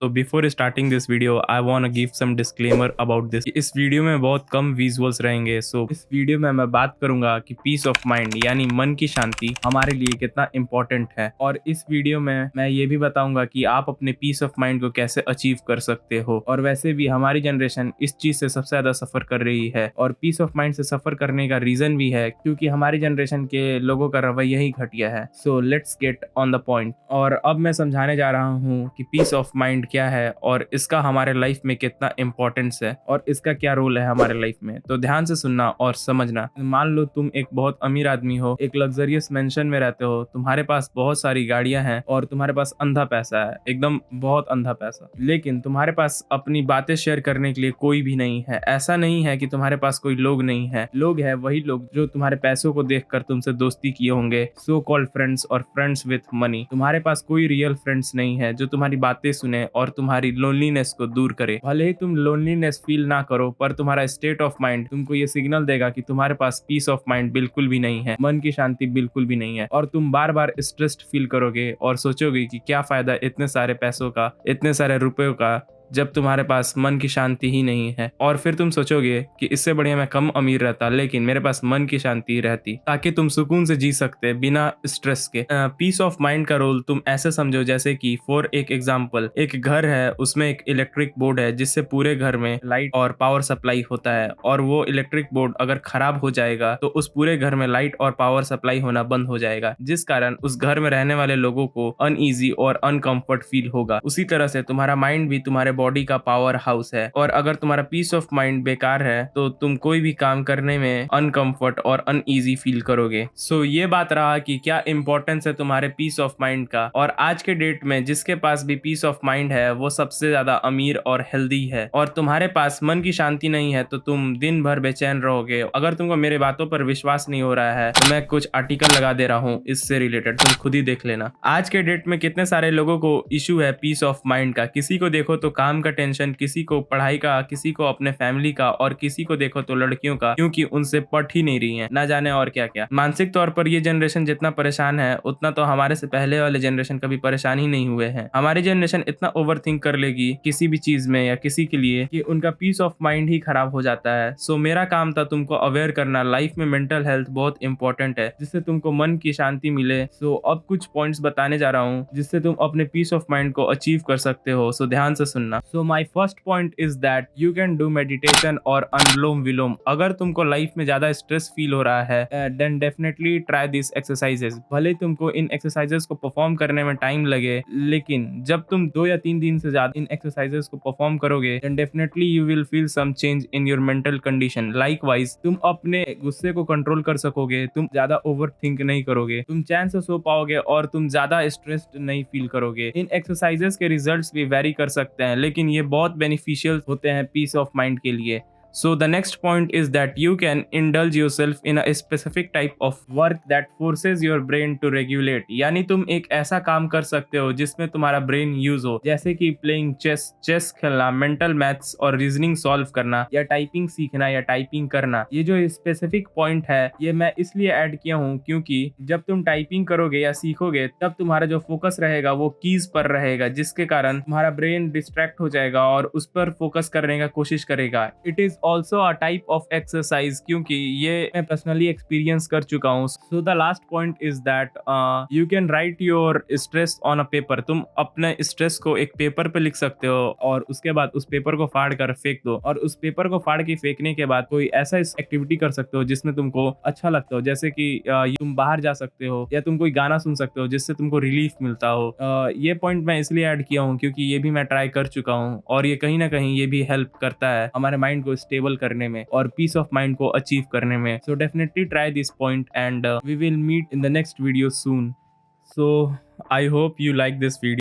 तो before starting this video I want to give some disclaimer about this. इस video में बहुत कम visuals रहेंगे। सो इस वीडियो में मैं बात करूंगा कि पीस ऑफ माइंड यानी मन की शांति हमारे लिए कितना इंपॉर्टेंट है, और इस वीडियो में मैं ये भी बताऊंगा कि आप अपने पीस ऑफ माइंड को कैसे अचीव कर सकते हो। और वैसे भी हमारी जनरेशन इस चीज से सबसे ज्यादा सफर कर रही है, और पीस ऑफ माइंड से सफर करने का रीजन भी है क्योंकि हमारी जनरेशन के लोगों का रवैया ही घटिया है। So let's get on the point. और अब मैं समझाने जा रहा हूँ कि पीस ऑफ माइंड क्या है और इसका हमारे लाइफ में कितना इंपॉर्टेंस है और इसका क्या रोल है हमारे लाइफ में। तो ध्यान से सुनना और समझना। मान लो तुम एक बहुत अमीर आदमी हो, एक लग्जरियस मेंशन में रहते हो, तुम्हारे पास बहुत सारी गाड़ियां हैं और तुम्हारे पास अंधा पैसा है, एकदम बहुत अंधा पैसा, लेकिन तुम्हारे पास अपनी बातें शेयर करने के लिए कोई भी नहीं है। ऐसा नहीं है कि तुम्हारे पास कोई लोग नहीं है, लोग है वही लोग जो तुम्हारे पैसों को देखकर तुमसे दोस्ती किए होंगे, सो कॉल्ड फ्रेंड्स और फ्रेंड्स विथ मनी। तुम्हारे पास कोई रियल फ्रेंड्स नहीं है जो तुम्हारी बातें सुने और तुम्हारी लोनलीनेस को दूर करे। भले ही तुम लोनलीनेस फील ना करो, पर तुम्हारा स्टेट ऑफ माइंड तुमको ये सिग्नल देगा कि तुम्हारे पास पीस ऑफ माइंड बिल्कुल भी नहीं है, मन की शांति बिल्कुल भी नहीं है, और तुम बार बार स्ट्रेस्ड फील करोगे और सोचोगे कि क्या फायदा इतने सारे पैसों का, इतने सारे रुपयों का, जब तुम्हारे पास मन की शांति ही नहीं है। और फिर तुम सोचोगे कि इससे बढ़िया मैं कम अमीर रहता लेकिन मेरे पास मन की शांति रहती, ताकि तुम सुकून से जी सकते बिना स्ट्रेस के। पीस ऑफ माइंड का रोल तुम ऐसे समझो जैसे कि फॉर एक एग्जांपल, एक घर है, उसमें एक इलेक्ट्रिक बोर्ड है जिससे पूरे घर में लाइट और पावर सप्लाई होता है, और वो इलेक्ट्रिक बोर्ड अगर खराब हो जाएगा तो उस पूरे घर में लाइट और पावर सप्लाई होना बंद हो जाएगा, जिस कारण उस घर में रहने वाले लोगों को अनईजी और अनकंफर्ट फील होगा। उसी तरह से तुम्हारा माइंड भी तुम्हारे बॉडी का पावर हाउस है, और अगर तुम्हारा पीस ऑफ माइंड बेकार है तो तुम कोई भी काम करने में अनकंफर्ट और अनईजी फील करोगे। सो ये बात रहा कि क्या इंपॉर्टेंस है तुम्हारे पीस ऑफ माइंड का। और आज के डेट में जिसके पास भी पीस ऑफ माइंड है वो सबसे ज्यादा अमीर और हेल्दी है, और तुम्हारे पास मन की शांति नहीं है तो तुम दिन भर बेचैन रहोगे। अगर तुमको मेरे बातों पर विश्वास नहीं हो रहा है तो मैं कुछ आर्टिकल लगा दे रहा हूँ इससे रिलेटेड, तुम खुद ही देख लेना। आज के डेट में कितने सारे लोगों को इशू है पीस ऑफ माइंड का। किसी को देखो तो काम का टेंशन, किसी को पढ़ाई का, किसी को अपने फैमिली का, और किसी को देखो तो लड़कियों का, क्योंकि उनसे पट ही नहीं रही है, ना जाने और क्या क्या। मानसिक तौर पर ये जनरेशन जितना परेशान है उतना तो हमारे से पहले वाले जनरेशन कभी परेशान ही नहीं हुए हैं। हमारी जनरेशन इतना ओवरथिंक कर लेगी किसी भी चीज में या किसी के लिए कि उनका पीस ऑफ माइंड ही खराब हो जाता है। सो मेरा काम था तुमको अवेयर करना, लाइफ में मेंटल हेल्थ बहुत इंपॉर्टेंट है, जिससे तुमको मन की शांति मिले। सो अब कुछ पॉइंट्स बताने जा रहा हूँ जिससे तुम अपने पीस ऑफ माइंड को अचीव कर सकते हो। सो ध्यान से सुनना। So my first point is that you can do meditation और अनुलोम विलोम। अगर तुमको लाइफ में ज्यादा स्ट्रेस फील हो रहा है then definitely try this exercises. भले तुमको इन एक्सरसाइजेस को परफॉर्म करने में टाइम लगे, लेकिन जब तुम 2 या 3 दिन से ज्यादा इन एक्सरसाइजेस को परफॉर्म करोगे then definitely you will feel some change in your mental condition. Likewise तुम अपने गुस्से को कंट्रोल कर सकोगे, तुम ज्यादा ओवर थिंक नहीं करोगे, तुम चैन से सो पाओगे और तुम ज्यादा स्ट्रेस्ड नहीं फील करोगे। इन एक्सरसाइजेस के रिजल्ट्स भी वेरी कर सकते हैं, लेकिन ये बहुत बेनिफिशियल होते हैं पीस ऑफ माइंड के लिए। So the next point is that you can indulge yourself in a specific type of work that forces your brain to regulate। यानी तुम एक ऐसा काम कर सकते हो जिसमें तुम्हारा ब्रेन यूज हो, जैसे कि प्लेइंग चेस खेलना, मेंटल मैथ्स और रीजनिंग सॉल्व करना, या टाइपिंग सीखना या टाइपिंग करना। ये जो स्पेसिफिक पॉइंट है ये मैं इसलिए ऐड किया हूँ क्योंकि जब तुम टाइपिंग करोगे या सीखोगे तब तुम्हारा जो फोकस रहेगा वो कीज पर रहेगा, जिसके कारण तुम्हारा ब्रेन डिस्ट्रैक्ट हो जाएगा और उस पर फोकस करने का कोशिश करेगा। It is also a type of exercise, क्योंकि ये मैं पर्सनली एक्सपीरियंस कर चुका हूँ। So the last point is that you can write your stress on a paper. तुम अपने स्ट्रेस को एक पेपर पे लिख सकते हो और उसके बाद उस पेपर को फाड़ कर फेंक दो, और उस पेपर को फाड़ के फेंकने के बाद कोई ऐसा एक्टिविटी कर सकते हो जिसमें तुमको अच्छा लगता हो, जैसे कि तुम बाहर जा सकते हो या तुम कोई गाना सुन सकते हो जिससे तुमको रिलीफ मिलता हो। ये पॉइंट मैं इसलिए ऐड किया हूँ क्योंकि ये भी मैं ट्राई कर चुका हूँ, और ये कहीं ना कहीं ये भी हेल्प करता है हमारे माइंड को स्टेबल करने में और पीस ऑफ माइंड को अचीव करने में। So definitely try this point and we will meet in the next video soon. So I hope you like this video.